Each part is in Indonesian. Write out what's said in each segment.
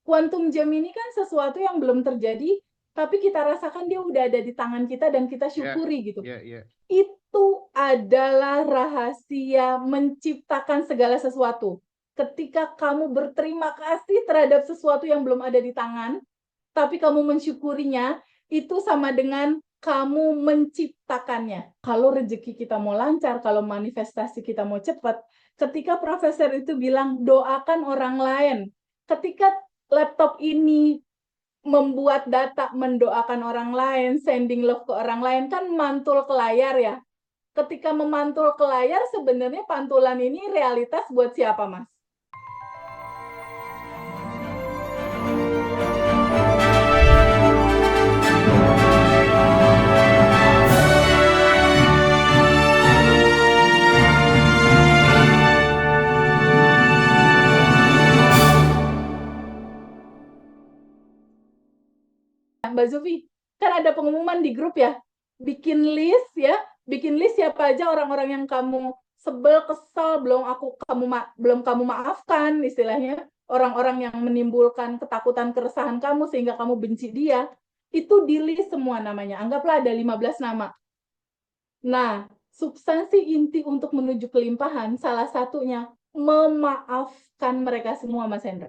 Quantum jam ini kan sesuatu yang belum terjadi, tapi kita rasakan dia udah ada di tangan kita dan kita syukuri gitu. Itu adalah rahasia menciptakan segala sesuatu. Ketika kamu berterima kasih terhadap sesuatu yang belum ada di tangan, tapi kamu mensyukurinya, itu sama dengan kamu menciptakannya. Kalau rezeki kita mau lancar, kalau manifestasi kita mau cepat, ketika profesor itu bilang doakan orang lain, ketika laptop ini membuat data mendoakan orang lain, sending love ke orang lain, kan mantul ke layar ya. Ketika memantul ke layar, sebenarnya pantulan ini realitas buat siapa, Mas? Mbak Zufi, kan ada pengumuman di grup ya, bikin list siapa aja orang-orang yang kamu sebel, kesel, belum kamu maafkan, istilahnya orang-orang yang menimbulkan ketakutan, keresahan kamu sehingga kamu benci dia, itu di list semua namanya. Anggaplah ada 15 nama. Nah, substansi inti untuk menuju kelimpahan salah satunya memaafkan mereka semua, Mas Hendra.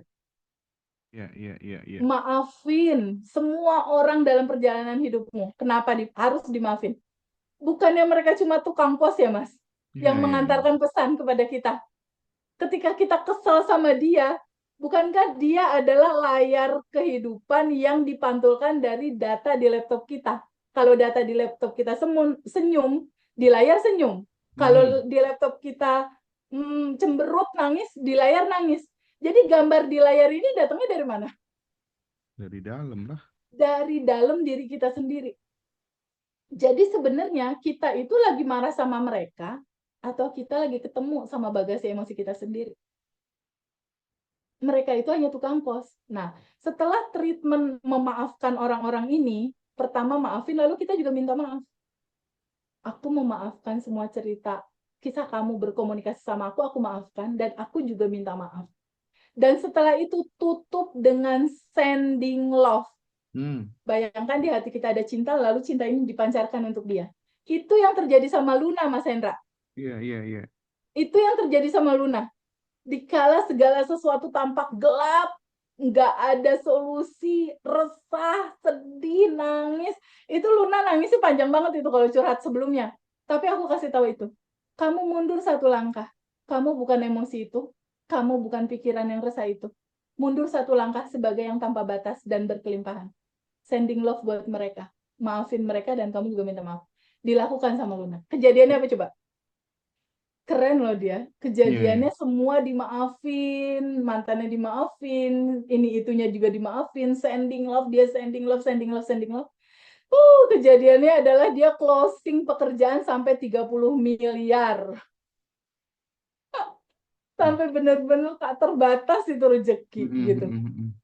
Maafin semua orang dalam perjalanan hidupmu. Kenapa harus dimaafin? Bukannya mereka cuma tukang pos ya, Mas? Yang mengantarkan pesan kepada kita. Ketika kita kesel sama dia, bukankah dia adalah layar kehidupan yang dipantulkan dari data di laptop kita? Kalau data di laptop kita senyum, di layar senyum. Kalau di laptop kita cemberut, nangis, di layar nangis. Jadi gambar di layar ini datangnya dari mana? Dari dalam lah. Dari dalam diri kita sendiri. Jadi sebenarnya kita itu lagi marah sama mereka atau kita lagi ketemu sama bagasi emosi kita sendiri. Mereka itu hanya tukang pos. Nah, setelah treatment memaafkan orang-orang ini, pertama maafin, lalu kita juga minta maaf. Aku memaafkan semua cerita kisah kamu berkomunikasi sama aku maafkan, dan aku juga minta maaf. Dan setelah itu tutup dengan sending love. Bayangkan di hati kita ada cinta, lalu cinta ini dipancarkan untuk dia. Itu yang terjadi sama Luna, Mas Hendra. Iya. Itu yang terjadi sama Luna. Dikala segala sesuatu tampak gelap, nggak ada solusi, resah, sedih, nangis. Itu Luna nangisnya panjang banget itu kalau curhat sebelumnya. Tapi aku kasih tahu itu. Kamu mundur satu langkah. Kamu bukan emosi itu. Kamu bukan pikiran yang resah itu. Mundur satu langkah sebagai yang tanpa batas dan berkelimpahan. Sending love buat mereka. Maafin mereka dan kamu juga minta maaf. Dilakukan sama Luna. Kejadiannya apa coba? Keren loh dia. Kejadiannya semua dimaafin, mantannya dimaafin, ini itunya juga dimaafin, sending love, dia sending love. Kejadiannya adalah dia closing pekerjaan sampai 30 miliar. Sampai benar-benar tak terbatas itu rezeki gitu.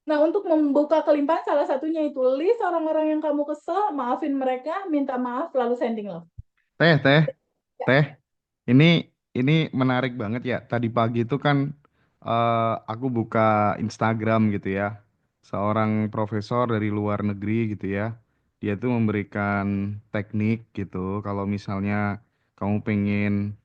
Nah, untuk membuka kelimpahan salah satunya itu list orang-orang yang kamu kesel, maafin mereka, minta maaf, lalu sending love. Teh, ini menarik banget ya. Tadi pagi itu kan aku buka Instagram gitu ya. Seorang profesor dari luar negeri gitu ya. Dia tuh memberikan teknik gitu. Kalau misalnya kamu pengen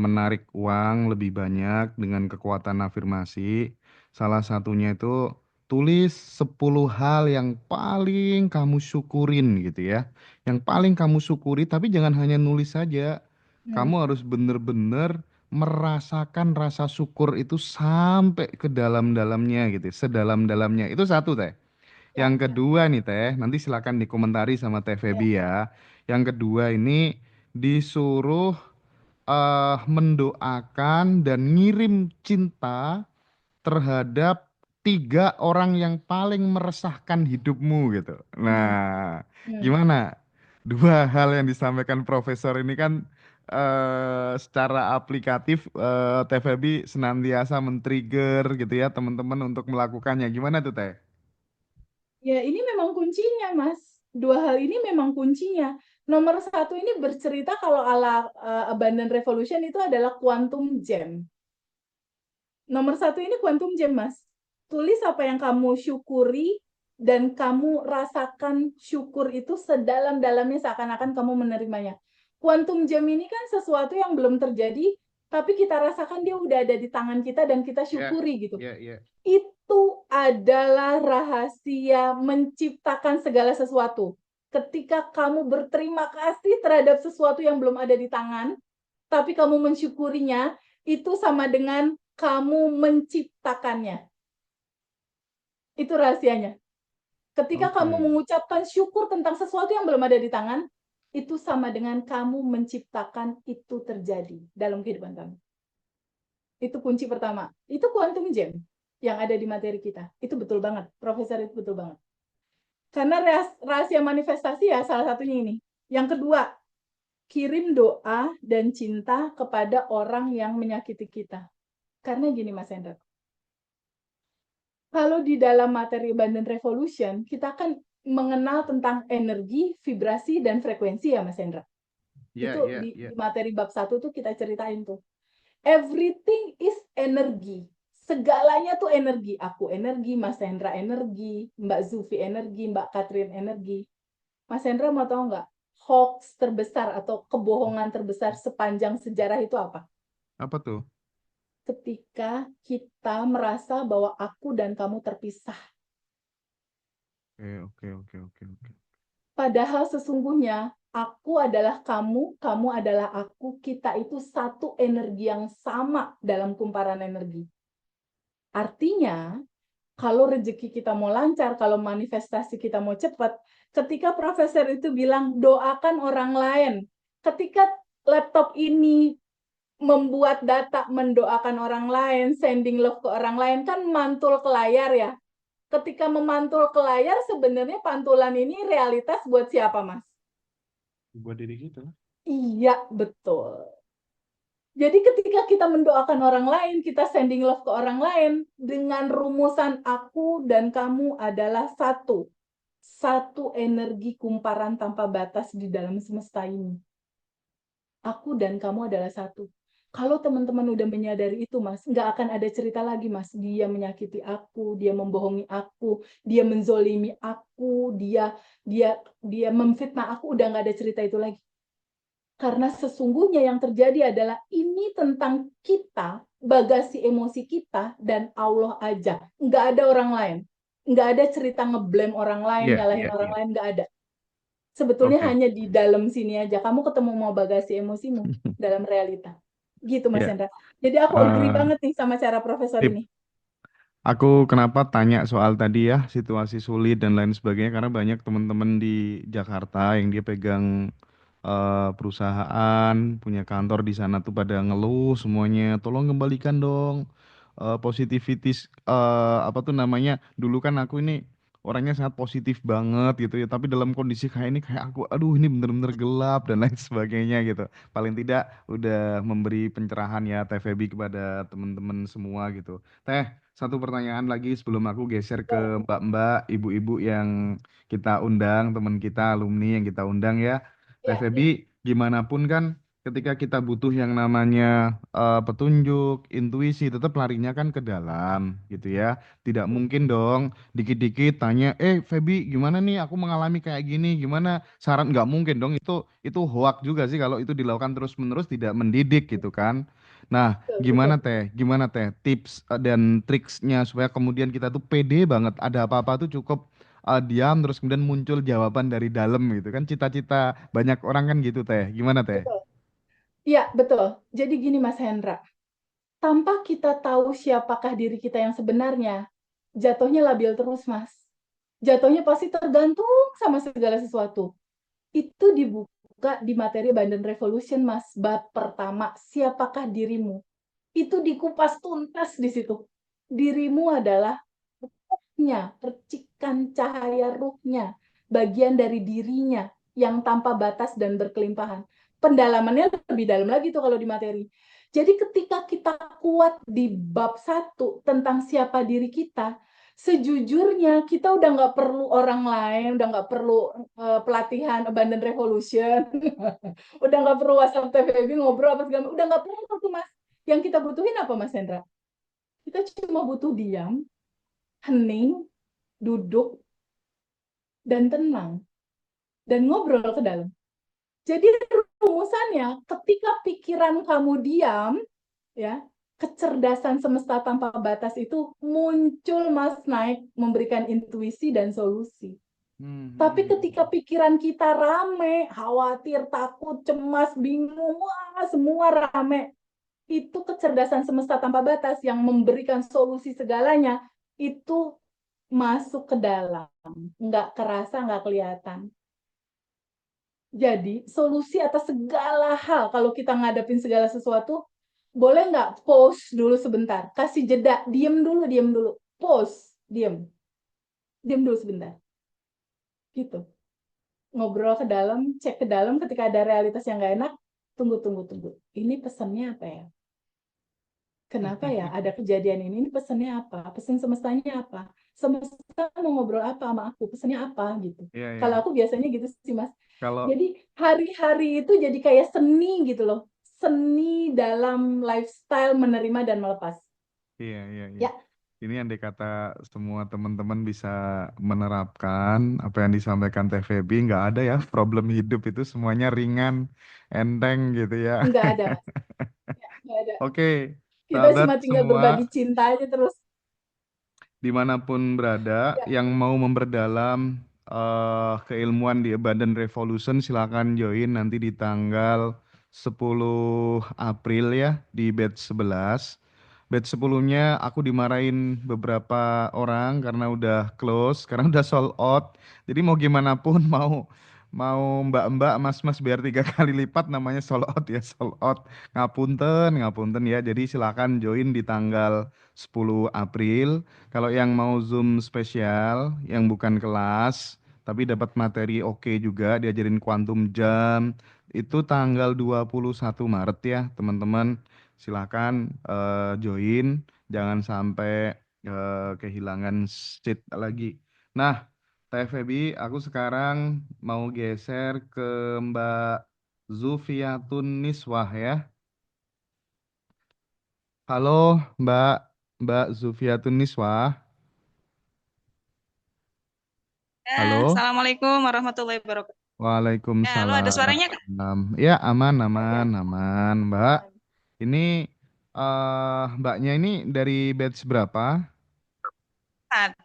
menarik uang lebih banyak dengan kekuatan afirmasi, salah satunya itu tulis 10 hal yang paling kamu syukurin gitu ya. Yang paling kamu syukuri, tapi jangan hanya nulis saja. Kamu harus benar-benar merasakan rasa syukur itu sampai ke dalam-dalamnya gitu, sedalam-dalamnya. Itu satu, Teh. Yang kedua nih, Teh, nanti silakan dikomentari sama Teh Febi ya. Yang kedua ini disuruh mendoakan dan ngirim cinta terhadap 3 orang yang paling meresahkan hidupmu gitu. Nah, gimana? 2 hal yang disampaikan profesor ini kan secara aplikatif Teh Febi senantiasa men-trigger gitu ya teman-teman untuk melakukannya. Gimana tuh Teh? Ya, ini memang kuncinya, Mas. Dua hal ini memang kuncinya. Nomor satu ini bercerita kalau ala Abundant Revolution itu adalah quantum gem. Nomor satu ini quantum gem, Mas. tulis apa yang kamu syukuri dan kamu rasakan syukur itu sedalam-dalamnya seakan-akan kamu menerimanya. Quantum Gem ini kan sesuatu yang belum terjadi, tapi kita rasakan dia udah ada di tangan kita dan kita syukuri gitu. Itu adalah rahasia menciptakan segala sesuatu. Ketika kamu berterima kasih terhadap sesuatu yang belum ada di tangan, tapi kamu mensyukurinya, itu sama dengan kamu menciptakannya. Itu rahasianya. Ketika kamu mengucapkan syukur tentang sesuatu yang belum ada di tangan, itu sama dengan kamu menciptakan itu terjadi dalam kehidupan kamu. Itu kunci pertama. Itu quantum gem yang ada di materi kita. Itu betul banget. Profesor, itu betul banget. Karena rahasia manifestasi ya salah satunya ini. Yang kedua, kirim doa dan cinta kepada orang yang menyakiti kita. Karena gini Mas Hendra, kalau di dalam materi Abundant Revolution, kita kan mengenal tentang energi, vibrasi, dan frekuensi ya Mas Hendra. Di materi bab 1 tuh kita ceritain tuh. Everything is energy. Segalanya tuh energi. Aku energi, Mas Hendra energi, Mbak Zufi energi, Mbak Katrin energi. Mas Hendra mau tahu nggak? Hoax terbesar atau kebohongan terbesar sepanjang sejarah itu apa? Apa tuh? Ketika kita merasa bahwa aku dan kamu terpisah. Oke. Padahal sesungguhnya aku adalah kamu, kamu adalah aku, kita itu satu energi yang sama dalam kumparan energi. Artinya, kalau rezeki kita mau lancar, kalau manifestasi kita mau cepat, ketika profesor itu bilang doakan orang lain, ketika laptop ini membuat data mendoakan orang lain, sending love ke orang lain, kan mantul ke layar ya. Ketika memantul ke layar, sebenarnya pantulan ini realitas buat siapa, Mas? Buat diri kita. Iya, betul. Jadi ketika kita mendoakan orang lain, kita sending love ke orang lain, dengan rumusan aku dan kamu adalah satu. Satu energi kumparan tanpa batas di dalam semesta ini. Aku dan kamu adalah satu. Kalau teman-teman udah menyadari itu, Mas, nggak akan ada cerita lagi, Mas. Dia menyakiti aku, dia membohongi aku, dia menzolimi aku, dia memfitnah aku, udah nggak ada cerita itu lagi. Karena sesungguhnya yang terjadi adalah ini tentang kita, bagasi emosi kita, dan Allah aja. Nggak ada orang lain. Nggak ada cerita ngeblame orang lain, nyalahin orang lain, nggak ada. Sebetulnya hanya di dalam sini aja. Kamu ketemu mau bagasi emosimu dalam realita. Gitu Mas Hendra. Jadi aku agree banget nih sama cara profesor ini. Aku kenapa tanya soal tadi ya, situasi sulit dan lain sebagainya, karena banyak teman-teman di Jakarta yang dia pegang perusahaan, punya kantor di sana tuh pada ngeluh semuanya, tolong kembalikan dong positivitis, apa tuh namanya, dulu kan aku ini orangnya sangat positif banget gitu ya, tapi dalam kondisi kayak ini kayak aku, aduh ini bener-bener gelap dan lain sebagainya gitu. Paling tidak udah memberi pencerahan ya Teh Febi kepada teman-teman semua gitu. Teh, satu pertanyaan lagi sebelum aku geser ke mbak-mbak, ibu-ibu yang kita undang, teman kita, alumni yang kita undang ya. Teh Febi, gimana pun kan ketika kita butuh yang namanya petunjuk, intuisi, tetap larinya kan ke dalam gitu ya. Tidak mungkin dong dikit-dikit tanya, Febi gimana nih aku mengalami kayak gini, gimana saran, nggak mungkin dong, itu hoak juga sih kalau itu dilakukan terus-menerus tidak mendidik gitu kan. Nah, gimana teh tips dan triksnya supaya kemudian kita tuh pede banget, ada apa-apa tuh cukup diam terus kemudian muncul jawaban dari dalam gitu kan, cita-cita banyak orang kan gitu Teh, gimana Teh? Iya, betul. Jadi gini Mas Hendra, tanpa kita tahu siapakah diri kita yang sebenarnya, jatuhnya labil terus Mas. Jatuhnya pasti tergantung sama segala sesuatu. Itu dibuka di materi Abundant Revolution Mas, bab pertama, siapakah dirimu? Itu dikupas tuntas di situ. Dirimu adalah ruhnya, percikan cahaya ruhnya, bagian dari dirinya yang tanpa batas dan berkelimpahan. Pendalamannya lebih dalam lagi tuh kalau di materi. Jadi ketika kita kuat di bab 1 tentang siapa diri kita, sejujurnya kita udah nggak perlu orang lain, udah nggak perlu pelatihan Abundant Revolution, udah nggak perlu WhatsApp TVB ngobrol apa segala, udah nggak perlu tuh Mas. Yang kita butuhin apa Mas Hendra? Kita cuma butuh diam, hening, duduk, dan tenang, dan ngobrol ke dalam. Jadi rumusannya, ketika pikiran kamu diam, ya, kecerdasan semesta tanpa batas itu muncul, Mas, naik memberikan intuisi dan solusi. Tapi ketika pikiran kita rame, khawatir, takut, cemas, bingung, wah, semua rame, itu kecerdasan semesta tanpa batas yang memberikan solusi segalanya, itu masuk ke dalam. Nggak kerasa, nggak kelihatan. Jadi, solusi atas segala hal, kalau kita ngadepin segala sesuatu, boleh nggak pause dulu sebentar? Kasih jeda, diem dulu. Pause, diem. Diem dulu sebentar. Gitu. Ngobrol ke dalam, cek ke dalam ketika ada realitas yang nggak enak, tunggu. Ini pesannya apa ya? Kenapa ya ada kejadian ini pesannya apa? Pesan semestanya apa? Semesta mau ngobrol apa sama aku? Pesannya apa gitu. Iya, Kalau iya. aku biasanya gitu sih, Mas. Kalau Jadi hari-hari itu jadi kayak seni gitu loh. Seni dalam lifestyle menerima dan melepas. iya, iya, iya. Ya, Ini yang dikata semua teman-teman bisa menerapkan apa yang disampaikan Teh Feby, nggak ada ya problem hidup itu semuanya ringan, enteng gitu ya. nggak ada, Mas. Ya, nggak ada. Oke, Kita sahabat cuma tinggal semua berbagi cinta aja terus. dimanapun berada Ya, yang mau memperdalam keilmuan di Abundant Revolution silakan join nanti di tanggal 10 April ya di batch 11. Batch 10-nya aku dimarahin beberapa orang karena udah close, karena udah sold out. Jadi mau gimana pun mau mau mbak-mbak, mas-mas biar 3 kali lipat namanya sold out ya, sold out. Ngapunten, ngapunten ya. Jadi silakan join di tanggal 10 April. Kalau yang mau Zoom spesial, yang bukan kelas, tapi dapat materi oke juga, diajarin kuantum jam, itu tanggal 21 Maret ya, teman-teman. Silakan join, jangan sampai kehilangan seat lagi. Nah, Teh Feby, aku sekarang mau geser ke Mbak Zufiatun Niswah ya. Halo, Mbak Mbak Zufiatun Niswah. Ya, Halo. Assalamualaikum warahmatullahi wabarakatuh. Ya, lo ada suaranya kan? Waalaikumsalam. Ya, aman, ada. aman, aman, Mbak. Ini Mbaknya ini dari batch berapa? Empat.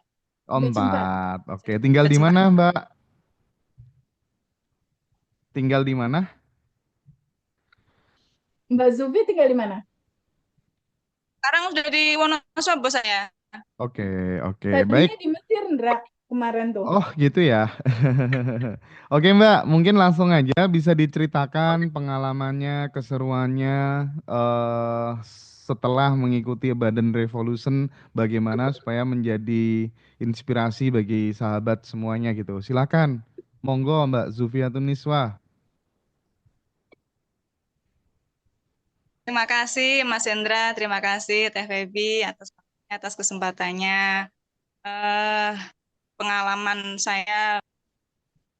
Oh, Batch 4. 4. Oke, tinggal di Batch empat. mana, Mbak? Tinggal di mana? Mbak Zubi tinggal di mana? Sekarang udah di Wonosobo saya. Oke, oke, baik. Tadinya di Mesir, Ndra, kemarin tuh. Oh, gitu ya. Oke, Mbak, mungkin langsung aja bisa diceritakan pengalamannya, keseruannya setelah mengikuti Badan Revolution, bagaimana supaya menjadi inspirasi bagi sahabat semuanya gitu. Silakan. Monggo, Mbak Zufiatun Niswa. Terima kasih Mas Hendra, terima kasih Teh Feby atas kesempatannya. Eh, Pengalaman saya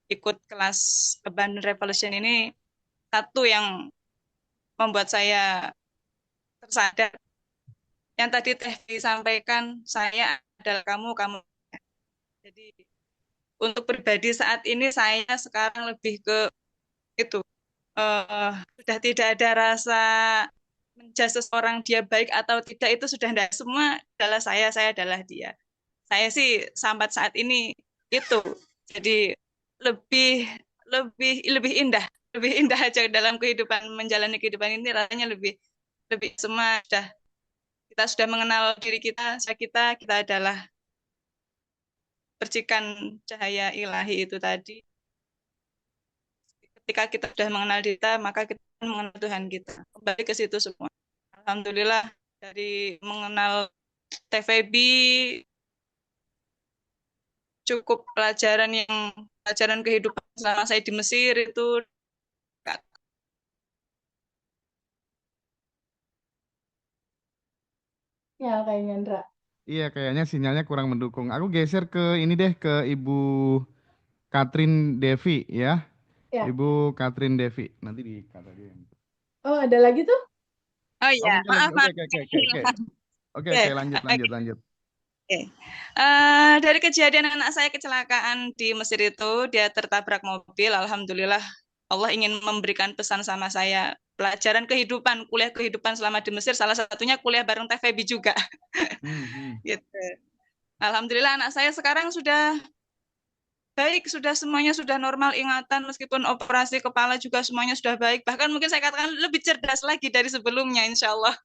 ikut kelas Abundant Revolution ini satu yang membuat saya tersadar. Yang tadi Teh Feby sampaikan, saya adalah kamu, kamu. Jadi untuk pribadi saat ini saya sekarang lebih ke itu sudah tidak ada rasa menjudge seseorang dia baik atau tidak itu sudah tidak, semua adalah saya adalah dia. Saya sih sampai saat ini itu jadi lebih lebih indah, lebih indah aja dalam kehidupan, menjalani kehidupan ini rasanya lebih lebih semua sudah, kita sudah mengenal diri kita, kita adalah percikan cahaya ilahi itu tadi. Ketika kita sudah mengenal diri kita, maka kita mengenal Tuhan kita. Kembali ke situ semua. Alhamdulillah dari mengenal TVB cukup pelajaran kehidupan selama saya di Mesir itu. Ya, kayaknya Ndra. Iya, kayaknya sinyalnya kurang mendukung. Aku geser ke ini deh, ke Ibu Katrin Devi ya. Ya. Ibu Katrin Devi. Nanti dikata dia. Oh, ada lagi tuh? Oh Oh, iya, muncul lagi. maaf Oke, maaf. oke, oke, oke, oke. Oke, Oke, oke, lanjut, lanjut, lanjut. Oke. Dari kejadian anak saya kecelakaan di Mesir itu, dia tertabrak mobil. Alhamdulillah, Allah ingin memberikan pesan sama saya. Pelajaran kehidupan, kuliah kehidupan selama di Mesir, salah satunya kuliah bareng Teh Febi juga. Gitu. Alhamdulillah anak saya sekarang sudah baik, sudah semuanya sudah normal ingatan, meskipun operasi kepala juga semuanya sudah baik. Bahkan mungkin saya katakan lebih cerdas lagi dari sebelumnya, insya Allah.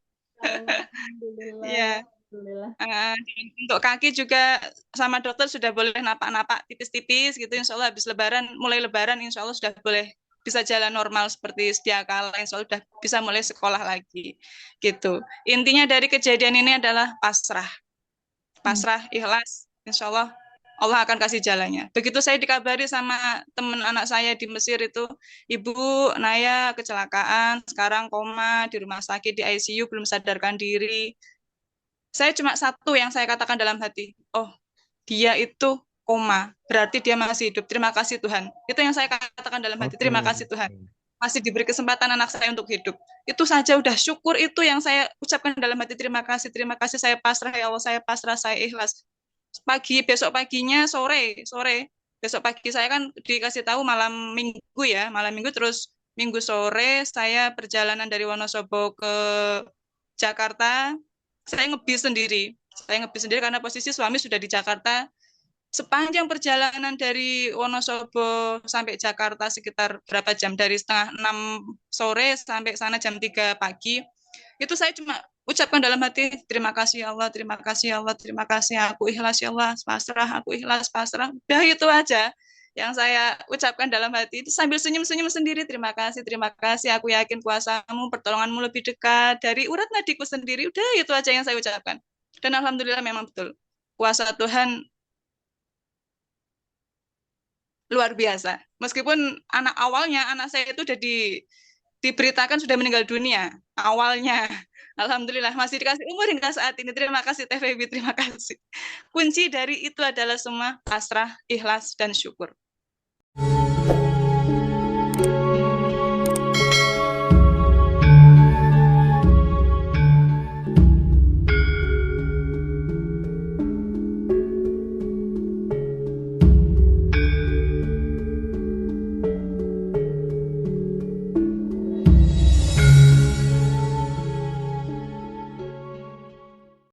Alhamdulillah. Iya. Alhamdulillah. Untuk kaki juga sama dokter sudah boleh napak-napak tipis-tipis gitu. Insya Allah habis lebaran, mulai lebaran insya Allah sudah boleh bisa jalan normal seperti sedia kala. Insya Allah sudah bisa mulai sekolah lagi gitu. Intinya dari kejadian ini adalah pasrah. Pasrah, ikhlas. Insya Allah Allah akan kasih jalannya. Begitu saya dikabari sama teman anak saya di Mesir itu, Ibu Naya kecelakaan, sekarang koma di rumah sakit di ICU, belum sadarkan diri. Saya cuma satu yang saya katakan dalam hati, oh dia itu koma, berarti dia masih hidup. Terima kasih Tuhan. Itu yang saya katakan dalam hati, terima kasih Tuhan. Masih diberi kesempatan anak saya untuk hidup. Itu saja udah syukur, itu yang saya ucapkan dalam hati, terima kasih saya pasrah ya Allah, saya pasrah, saya ikhlas. Besok paginya sore. Besok pagi saya kan dikasih tahu malam Minggu ya, malam Minggu terus Minggu sore saya perjalanan dari Wonosobo ke Jakarta. Saya ngebis sendiri karena posisi suami sudah di Jakarta. Sepanjang perjalanan dari Wonosobo sampai Jakarta sekitar berapa jam, dari setengah 6 sore sampai sana jam 3 pagi, itu saya cuma ucapkan dalam hati, terima kasih ya Allah, terima kasih ya Allah, terima kasih, aku ikhlas ya Allah, pasrah, aku ikhlas, pasrah. Udah itu aja yang saya ucapkan dalam hati, itu sambil senyum-senyum sendiri, terima kasih, aku yakin kuasamu, pertolonganmu lebih dekat dari urat nadiku sendiri. Udah itu aja yang saya ucapkan. Dan alhamdulillah memang betul. Kuasa Tuhan luar biasa. Meskipun anak saya itu udah diberitakan sudah meninggal dunia awalnya. Alhamdulillah masih dikasih umur hingga saat ini. Terima kasih Teh Febi, terima kasih. Kunci dari itu adalah semua pasrah, ikhlas, dan syukur.